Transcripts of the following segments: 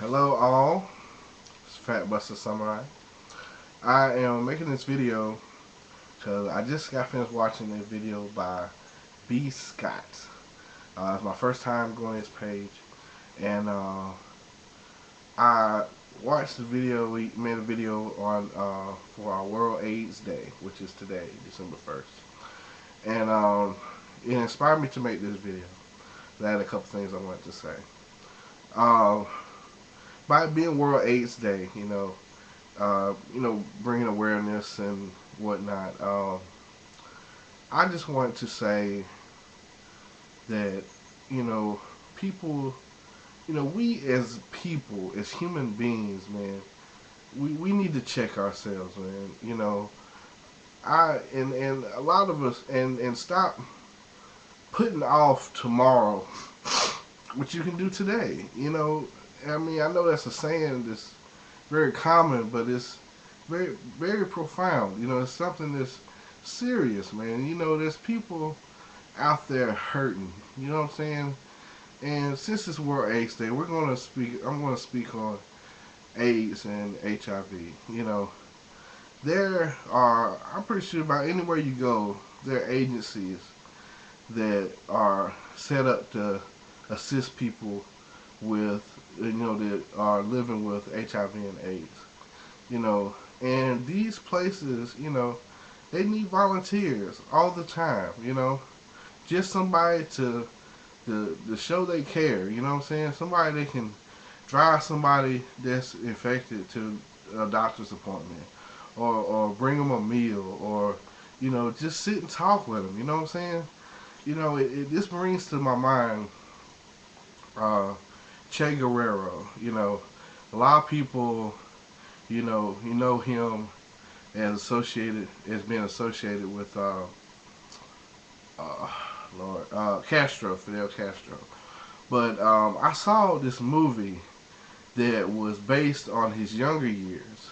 Hello all, it's Fat Buster Samurai. I am making this video because I just got finished watching a video by B. Scott. It's my first time going to his page, and I watched the video. We made a video on for our World AIDS Day, which is today, December 1st, and it inspired me to make this video. I had a couple things I wanted to say. Um, by being World AIDS Day, bringing awareness and whatnot. I just want to say that, people, we as people, as human beings, man, we need to check ourselves, man. And a lot of us, and stop putting off tomorrow what you can do today. I know that's a saying that's very common, but it's very, very profound. It's something that's serious, man. There's people out there hurting. You know what I'm saying? And since it's World AIDS Day, I'm gonna speak on AIDS and HIV. I'm pretty sure about anywhere you go, there are agencies that are set up to assist people with, that are living with HIV and AIDS. And these places, they need volunteers all the time. Just somebody to show they care. You know what I'm saying? Somebody that can drive somebody that's infected to a doctor's appointment, or bring them a meal, or just sit and talk with them. You know what I'm saying? This brings to my mind Che Guerrero. A lot of people, him as being associated with Fidel Castro. But I saw this movie that was based on his younger years.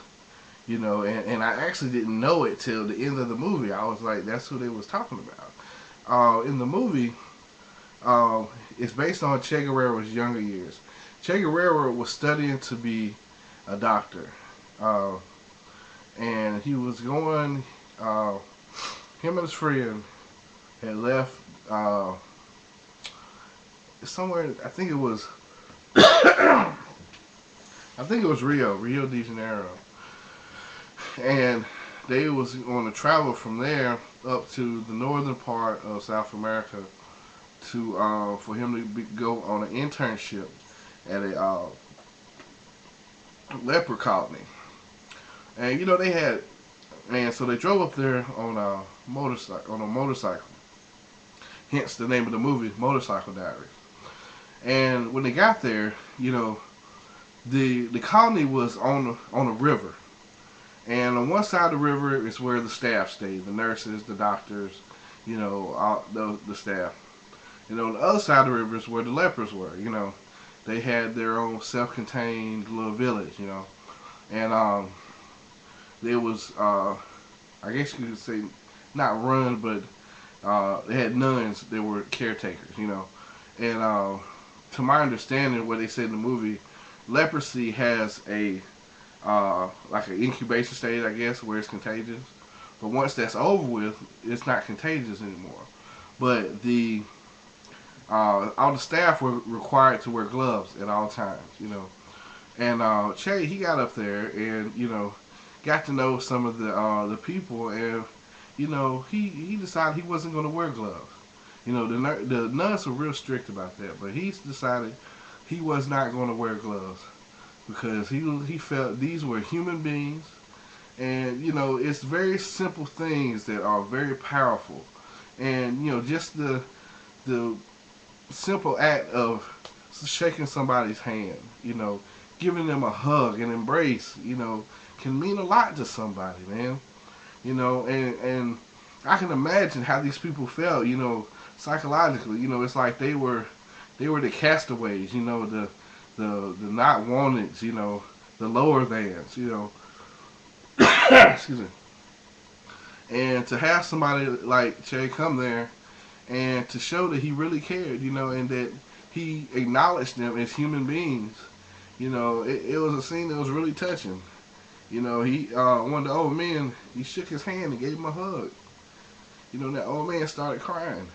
And I actually didn't know it till the end of the movie. I was like, that's who they was talking about. In the movie, it's based on Che Guerrero's younger years. Che Guerrero was studying to be a doctor. And he was going, him and his friend had left somewhere, I think it was Rio de Janeiro. And they was going to travel from there up to the northern part of South America to for him to go on an internship at a leper colony. And so they drove up there on a motorcycle. Hence the name of the movie, Motorcycle Diaries. And when they got there, the colony was on a river. And on one side of the river is where the staff stayed, the nurses, the doctors, all the staff. On the other side of the river is where the lepers were. They had their own self-contained little village. And there was, I guess you could say, not run, but they had nuns that were caretakers. And to my understanding, what they said in the movie, leprosy has like an incubation stage, I guess, where it's contagious. But once that's over with, it's not contagious anymore. But all the staff were required to wear gloves at all times. And Che, he got up there and got to know some of the people, and he decided he wasn't going to wear gloves. The nuns were real strict about that, but he decided he was not going to wear gloves because he felt these were human beings, and it's very simple things that are very powerful, and just the simple act of shaking somebody's hand, giving them a hug and embrace, can mean a lot to somebody, man. And I can imagine how these people felt, psychologically. It's like they were the castaways, the not wanted, the lower thans, excuse me. And to have somebody like Che come there and to show that he really cared, and that he acknowledged them as human beings, You know, it was a scene that was really touching. You know, he one of the old men, he shook his hand and gave him a hug. You know, that old man started crying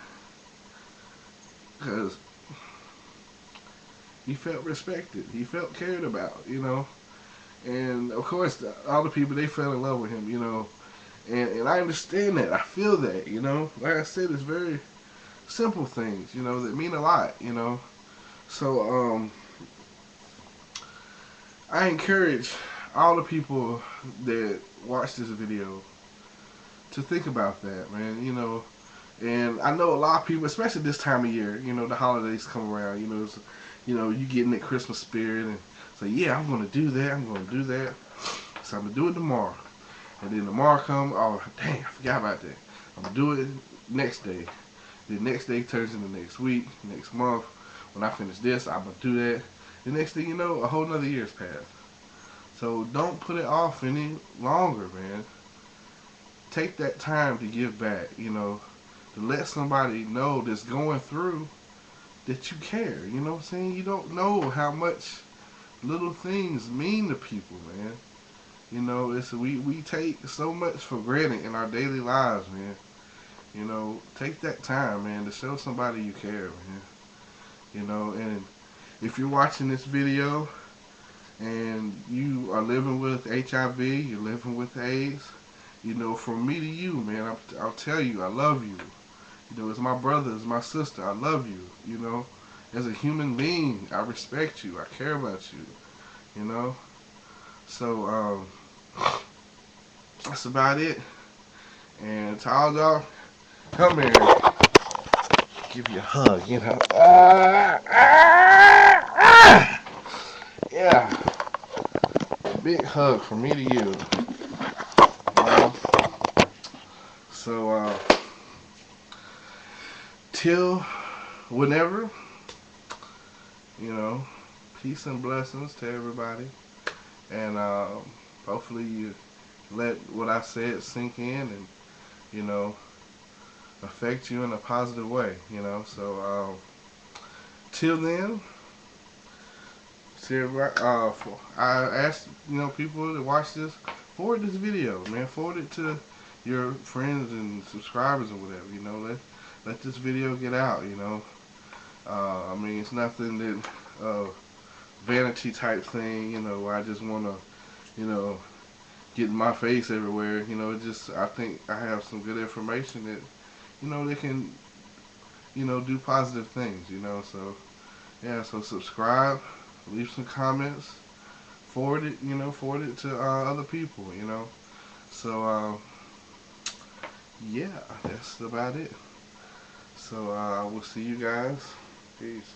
because he felt respected. He felt cared about. You know, and of course, all the people, they fell in love with him. You know, and I understand that. I feel that. You know, like I said, it's very simple things. You know, that mean a lot. You know, so I encourage all the people that watch this video to think about that, man. You know, and I know a lot of people, especially this time of year, you know, the holidays come around. You know, you get in that Christmas spirit and say, yeah, I'm gonna do that. I'm gonna do that. So I'm gonna do it tomorrow. And then tomorrow come, oh dang, I forgot about that. I'm gonna do it next day. The next day turns into next week, next month. When I finish this, I'm gonna do that. The next thing you know, a whole nother year's passed. So don't put it off any longer, man. Take that time to give back, you know, to let somebody know that's going through that you care. You know what I'm saying? You don't know how much little things mean to people, man. You know, we take so much for granted in our daily lives, man. You know, take that time, man, to show somebody you care, man. You know, and if you're watching this video and you are living with HIV, you're living with AIDS, you know, from me to you, man, I'll tell you, I love you. You know, it's my brother, it's my sister, I love you. You know, as a human being, I respect you, I care about you. You know, so that's about it. And to all y'all, come here, give you a hug. You know, yeah, big hug from me to you. You know? So till whenever, you know, peace and blessings to everybody. And hopefully you let what I said sink in and, you know, affect you in a positive way, you know. So till then, I ask, you know, people to watch this, forward this video, man. Forward it to your friends and subscribers or whatever, you know. Let this video get out, you know. I mean, it's nothing that vanity type thing, you know, where I just want to, you know, get my face everywhere. You know, it just, I think I have some good information that, you know, they can, you know, do positive things, you know. So yeah, so subscribe, leave some comments, forward it, you know, forward it to other people, you know. So yeah, that's about it. So I will see you guys. Peace.